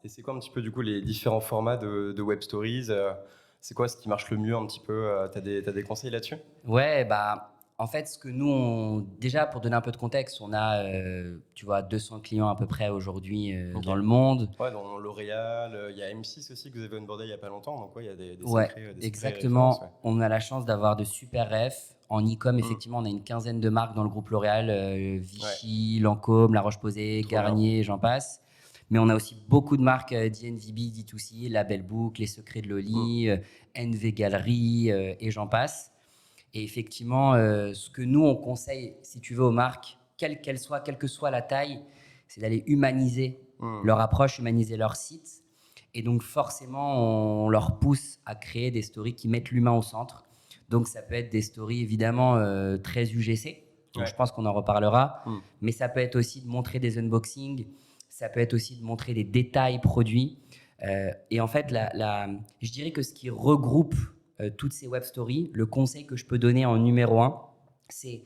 Et c'est quoi un petit peu du coup les différents formats de web stories c'est quoi ce qui marche le mieux un petit peu t'as des conseils là-dessus? Ouais, bah, en fait, ce que nous, déjà, pour donner un peu de contexte, on a, tu vois, 200 clients à peu près aujourd'hui Ok. dans le monde. Ouais, dans L'Oréal, il y a M6 aussi que vous avez onboardé il y a pas longtemps, donc ouais, il y a Ouais, des sacrées références, ouais. exactement. On a la chance d'avoir de super refs. En e-com, Hmm. effectivement, on a une quinzaine de marques dans le groupe L'Oréal, Ouais, Vichy, Lancôme, La Roche-Posay, trop bien. Garnier, j'en passe. Mais on a aussi beaucoup de marques DNVB, D2C, La Belle Boucle, Les Secrets de Hmm. Loli, NV Galerie et j'en passe. Et effectivement, ce que nous, on conseille, si tu veux, aux marques, quelle qu'elle soit, quelle que soit la taille, c'est d'aller humaniser Hmm. leur approche, humaniser leur site. Et donc, forcément, on leur pousse à créer des stories qui mettent l'humain au centre. Donc, ça peut être des stories, évidemment, très UGC. Donc, je Ouais. pense qu'on en reparlera. Hmm. Mais ça peut être aussi de montrer des unboxings. Ça peut être aussi de montrer des détails produits. Et en fait, je dirais que ce qui regroupe toutes ces web stories, le conseil que je peux donner en numéro un, c'est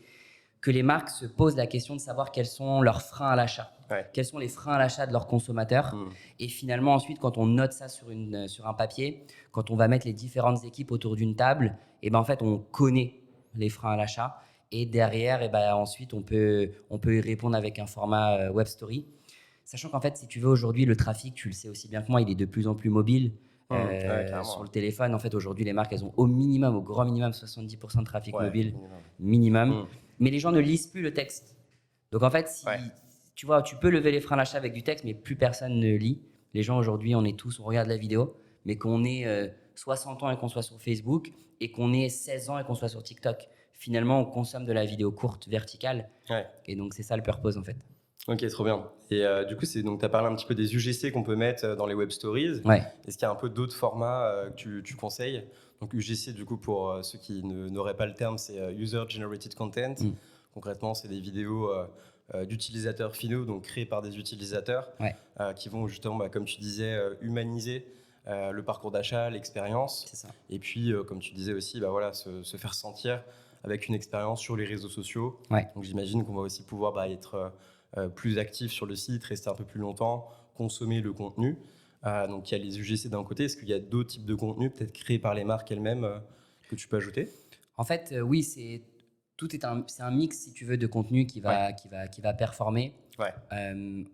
que les marques se posent la question de savoir quels sont leurs freins à l'achat. Ouais. Quels sont les freins à l'achat de leurs consommateurs. Hmm. Et finalement, ensuite, quand on note ça sur un papier, quand on va mettre les différentes équipes autour d'une table, et ben en fait, on connaît les freins à l'achat. Et derrière, et ben ensuite, on peut y répondre avec un format web story. Sachant qu'en fait, si tu veux, aujourd'hui, le trafic, tu le sais aussi bien que moi, il est de plus en plus mobile. Hmm. Ouais, carrément. Sur le téléphone, en fait, aujourd'hui, les marques, elles ont au minimum, au grand minimum, 70% de trafic Ouais, mobile, minimum. minimum. Hmm. Mais les gens ne lisent plus le texte. Donc, en fait, Ouais. si tu vois, tu peux lever les freins à l'achat avec du texte, mais plus personne ne lit. Les gens, aujourd'hui, on regarde la vidéo, mais qu'on ait 60 ans et qu'on soit sur Facebook, et qu'on ait 16 ans et qu'on soit sur TikTok. Finalement, on consomme de la vidéo courte, verticale. Ouais. Et donc, c'est ça le purpose, en fait. Ok, trop bien. Et du coup, donc tu as parlé un petit peu des UGC qu'on peut mettre dans les web stories. Ouais. Est-ce qu'il y a un peu d'autres formats que tu conseilles? Donc UGC, du coup, pour ceux qui n'auraient pas le terme, c'est User Generated Content. Mm. Concrètement, c'est des vidéos d'utilisateurs finaux, donc créées par des utilisateurs, Ouais, qui vont justement, comme tu disais, humaniser le parcours d'achat, l'expérience. c'est ça. Et puis, comme tu disais aussi, voilà, se faire sentir avec une expérience sur les réseaux sociaux. Ouais. Donc j'imagine qu'on va aussi pouvoir être plus actif sur le site, rester un peu plus longtemps, consommer le contenu. Donc il y a les UGC d'un côté. Est-ce qu'il y a d'autres types de contenus, peut-être créés par les marques elles-mêmes, que tu peux ajouter? En fait, oui, c'est un mix, si tu veux, de contenu Ouais, qui va performer. ouais.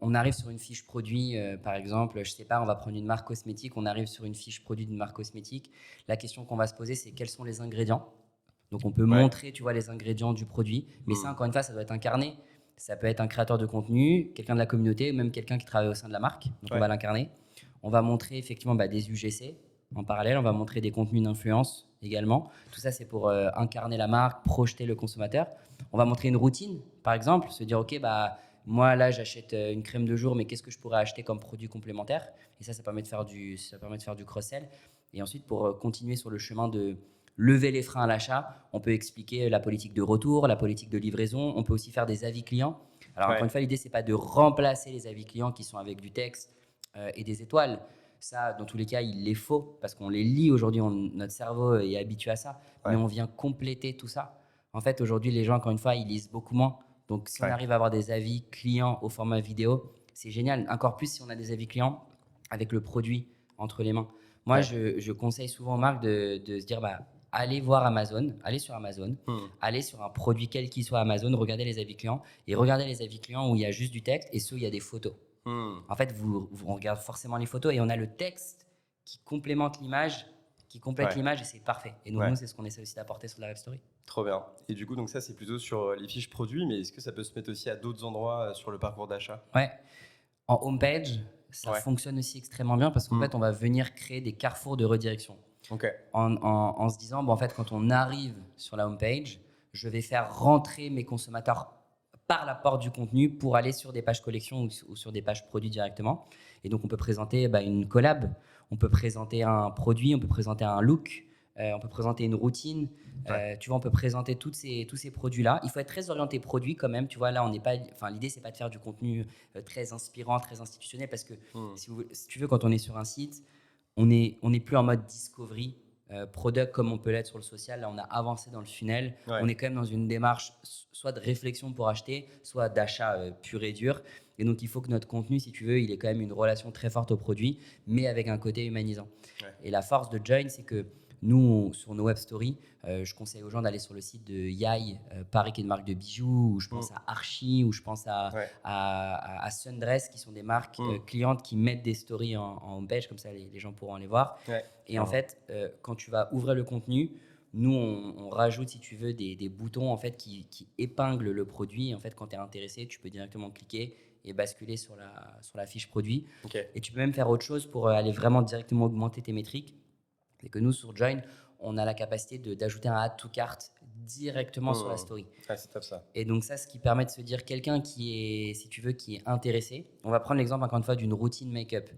On arrive sur une fiche produit, par exemple, je sais pas, on va prendre une marque cosmétique, on arrive sur une fiche produit d'une marque cosmétique. La question qu'on va se poser, c'est quels sont les ingrédients. Donc, on peut Ouais. montrer, tu vois, les ingrédients du produit, mais ça, Hmm. encore une fois, ça doit être incarné. Ça peut être un créateur de contenu, quelqu'un de la communauté, ou même quelqu'un qui travaille au sein de la marque. Donc, on Ouais. va l'incarner. On va montrer effectivement des UGC en parallèle. On va montrer des contenus d'influence également. Tout ça, c'est pour incarner la marque, projeter le consommateur. On va montrer une routine, par exemple, se dire, OK, moi, là, j'achète une crème de jour, mais qu'est-ce que je pourrais acheter comme produit complémentaire? Et ça permet de faire du cross-sell. Et ensuite, pour continuer sur le chemin de lever les freins à l'achat, on peut expliquer la politique de retour, la politique de livraison. On peut aussi faire des avis clients. Alors, encore Ouais. une fois, l'idée, c'est pas de remplacer les avis clients qui sont avec du texte et des étoiles. Ça, dans tous les cas, il les faut parce qu'on les lit aujourd'hui. Notre cerveau est habitué à ça, mais Ouais. on vient compléter tout ça. En fait, aujourd'hui, les gens, encore une fois, ils lisent beaucoup moins. Donc, si on Ouais. arrive à avoir des avis clients au format vidéo, c'est génial. Encore plus si on a des avis clients avec le produit entre les mains. Moi, Ouais. je conseille souvent aux marques de se dire, allez voir Amazon, allez sur Amazon, Hmm. allez sur un produit quel qu'il soit Amazon, regardez les avis clients et regardez les avis clients où il y a juste du texte et ceux où il y a des photos. Hmm. En fait, on regarde forcément les photos et on a le texte qui complémente l'image, qui complète Ouais. l'image et c'est parfait. Et donc, Ouais. nous, c'est ce qu'on essaie aussi d'apporter sur la web story. Trop bien. Et du coup, donc ça, c'est plutôt sur les fiches produits, mais est-ce que ça peut se mettre aussi à d'autres endroits sur le parcours d'achat? Ouais. En homepage, ça Ouais. fonctionne aussi extrêmement bien parce qu'en Hmm. fait, on va venir créer des carrefours de redirection. Ok. En se disant, en fait, quand on arrive sur la homepage, je vais faire rentrer mes consommateurs par la porte du contenu pour aller sur des pages collections ou sur des pages produits directement. Et donc, on peut présenter une collab, on peut présenter un produit, on peut présenter un look, on peut présenter une routine. Ouais. Tu vois, on peut présenter tous ces produits-là. Il faut être très orienté produit quand même. Tu vois, là, on n'est pas. Enfin, l'idée, c'est pas de faire du contenu très inspirant, très institutionnel, parce que Hmm. si tu veux, quand on est sur un site, on n'est plus en mode discovery product comme on peut l'être sur le social. Là, on a avancé dans le funnel. Ouais. On est quand même dans une démarche soit de réflexion pour acheter, soit d'achat pur et dur. Et donc, il faut que notre contenu, si tu veux, il ait quand même une relation très forte au produit, mais avec un côté humanisant. Ouais. Et la force de Join, c'est que nous, sur nos web stories, je conseille aux gens d'aller sur le site de Yai, Paris, qui est une marque de bijoux, ou je pense à Archie, ou je pense Ouais. à Sundress, qui sont des marques clientes qui mettent des stories en homepage, comme ça les gens pourront les voir. Ouais. Et en fait, quand tu vas ouvrir le contenu, nous, on rajoute, si tu veux, des boutons en fait, qui épinglent le produit. En fait, quand tu es intéressé, tu peux directement cliquer et basculer sur la fiche produit. Ok. Et tu peux même faire autre chose pour aller vraiment directement augmenter tes métriques. C'est que nous, sur Join, on a la capacité d'ajouter un add to cart directement sur la story. Ah, c'est top ça. Et donc ça, ce qui permet de se dire quelqu'un qui est, si tu veux, qui est intéressé. On va prendre l'exemple encore une fois d'une routine make-up.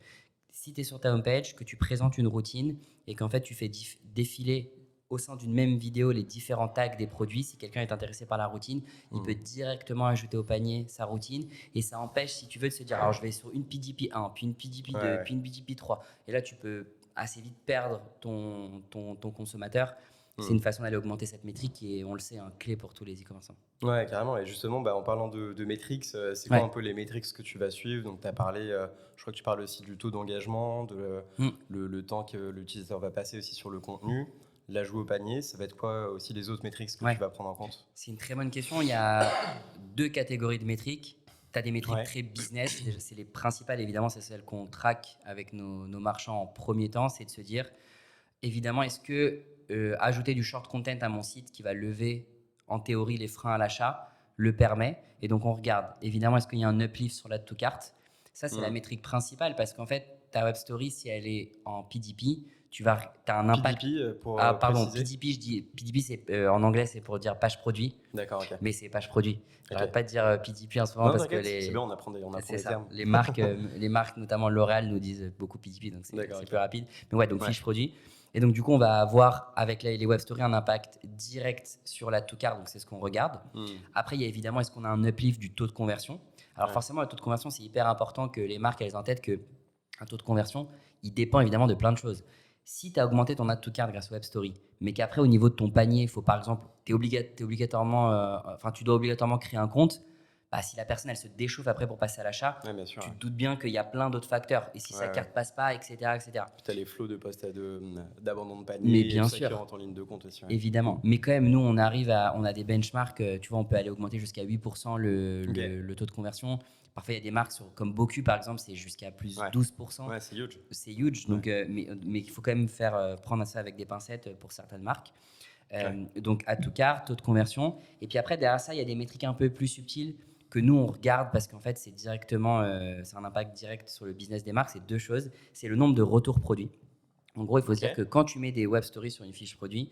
Si tu es sur ta homepage, que tu présentes une routine et qu'en fait tu fais défiler au sein d'une même vidéo les différents tags des produits, si quelqu'un est intéressé par la routine, il peut directement ajouter au panier sa routine et ça empêche, si tu veux, de se dire alors je vais sur une PDP 1, puis une PDP 2, puis une PDP 3. Et là, tu peux assez vite perdre ton consommateur. C'est une façon d'aller augmenter cette métrique et on le sait, un clé pour tous les e-commerçants. Ouais, carrément. Et justement, en parlant de métriques, c'est quoi un peu les métriques que tu vas suivre? Donc, tu as parlé, je crois que tu parles aussi du taux d'engagement, le temps que l'utilisateur va passer aussi sur le contenu, l'ajout au panier. Ça va être quoi aussi les autres métriques que tu vas prendre en compte? C'est une très bonne question. Il y a deux catégories de métriques. Tu as des métriques très business. Déjà, c'est les principales, évidemment, c'est celles qu'on traque avec nos marchands en premier temps. C'est de se dire, évidemment, est-ce que ajouter du short content à mon site qui va lever en théorie les freins à l'achat le permet? Et donc on regarde évidemment, est-ce qu'il y a un uplift sur l'add to cart? Ça, c'est la métrique principale parce qu'en fait ta web story, si elle est en PDP, tu as un impact. PDP pour Pardon, préciser. PDP, je dis PDP, c'est en anglais, c'est pour dire page produit. D'accord, ok. Mais c'est page produit. J'arrête pas de dire PDP en ce moment Non, parce que c'est bien, on apprend des c'est ça. termes. Les marques, notamment L'Oréal, nous disent beaucoup PDP, donc c'est plus rapide. Mais ouais, donc fiche produit. Et donc, du coup, on va avoir avec les web stories un impact direct sur la to cart, donc c'est ce qu'on regarde. Après, il y a évidemment, est-ce qu'on a un uplift du taux de conversion? Alors, forcément, le taux de conversion, c'est hyper important que les marques elles aient en tête que un taux de conversion, il dépend évidemment de plein de choses. Si tu as augmenté ton add to cart grâce aux web stories, mais qu'après, au niveau de ton panier, il faut par exemple, tu dois obligatoirement créer un compte. Si la personne elle se déchauffe après pour passer à l'achat, tu te doutes bien qu'il y a plein d'autres facteurs. Et si sa carte passe pas, etc. etc. Puis tu as les flots de postes d'abandon de panier. Mais bien sûr. Qui rentrent en ligne de compte aussi. Évidemment. Mais quand même, nous, on a des benchmarks. Tu vois, on peut aller augmenter jusqu'à 8% le taux de conversion. Parfois, il y a des marques comme Boku, par exemple, c'est jusqu'à plus 12%. Ouais, c'est huge. C'est huge. Donc, mais il faut quand même prendre ça avec des pincettes pour certaines marques. Donc, add to cart, taux de conversion. Et puis après, derrière ça, il y a des métriques un peu plus subtiles que nous, on regarde parce qu'en fait, c'est un impact direct sur le business des marques. C'est deux choses. C'est le nombre de retours produits. En gros, il faut se dire que quand tu mets des web stories sur une fiche produit,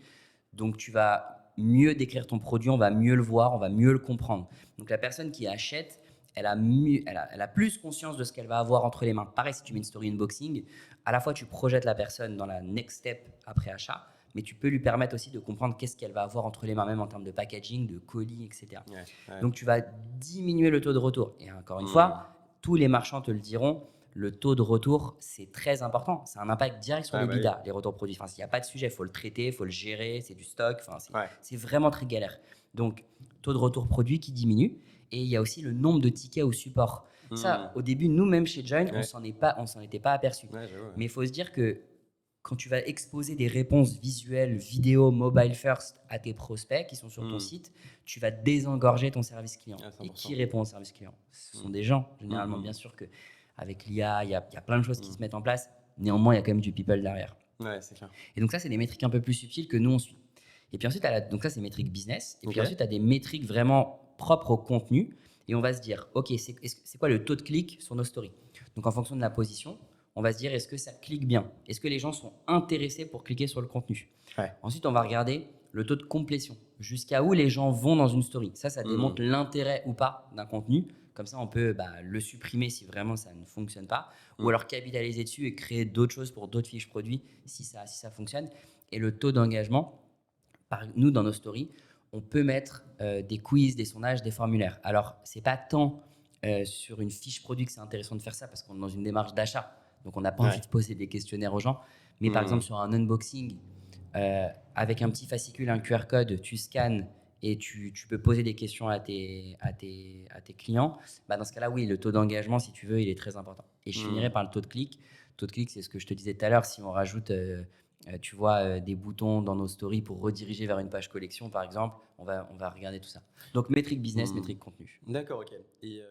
donc tu vas mieux décrire ton produit, on va mieux le voir, on va mieux le comprendre. Donc la personne qui achète, elle a plus conscience de ce qu'elle va avoir entre les mains. Pareil, si tu mets une story unboxing, à la fois tu projettes la personne dans la next step après achat, mais tu peux lui permettre aussi de comprendre qu'est-ce qu'elle va avoir entre les mains, même en termes de packaging, de colis, etc. Donc tu vas diminuer le taux de retour. Et encore une fois, tous les marchands te le diront, le taux de retour, c'est très important. C'est un impact direct sur les bidas, les retours produits. Enfin, s'il n'y a pas de sujet, il faut le traiter, il faut le gérer, c'est du stock. Enfin, c'est vraiment très galère. Donc, taux de retour produit qui diminue. Et il y a aussi le nombre de tickets au support. Ça, au début, nous-mêmes chez Join, on s'en était pas aperçu. Mais il faut se dire que quand tu vas exposer des réponses visuelles, vidéo, mobile first à tes prospects qui sont sur ton site, tu vas désengorger ton service client. Et qui répond au service client? Ce sont des gens, généralement. Bien sûr qu'avec l'IA, il y a plein de choses qui se mettent en place. Néanmoins, il y a quand même du people derrière. Ouais, c'est clair. Et donc ça, c'est des métriques un peu plus subtiles que nous, on suit. Et puis ensuite, donc ça, c'est métriques business. Et puis ensuite, tu as des métriques vraiment propres au contenu. Et on va se dire, OK, c'est quoi le taux de clic sur nos stories? Donc en fonction de la position, on va se dire, est-ce que ça clique bien? Est-ce que les gens sont intéressés pour cliquer sur le contenu? Ensuite, on va regarder le taux de complétion. Jusqu'à où les gens vont dans une story. Ça démontre l'intérêt ou pas d'un contenu. Comme ça, on peut le supprimer si vraiment ça ne fonctionne pas. Ou alors capitaliser dessus et créer d'autres choses pour d'autres fiches produits si ça fonctionne. Et le taux d'engagement, nous, dans nos stories, on peut mettre des quiz, des sondages, des formulaires. Alors, ce n'est pas tant sur une fiche produit que c'est intéressant de faire ça parce qu'on est dans une démarche d'achat. Donc, on n'a pas envie de poser des questionnaires aux gens. Mais par exemple, sur un unboxing, avec un petit fascicule, un QR code, tu scannes et tu peux poser des questions à tes clients, bah, dans ce cas-là, oui, le taux d'engagement, si tu veux, il est très important. Et je finirai par le taux de clic. Le taux de clic, c'est ce que je te disais tout à l'heure. Si on rajoute, tu vois, des boutons dans nos stories pour rediriger vers une page collection, par exemple, on va regarder tout ça. Donc, métrique business, Hmm. métrique contenu. D'accord, ok. Et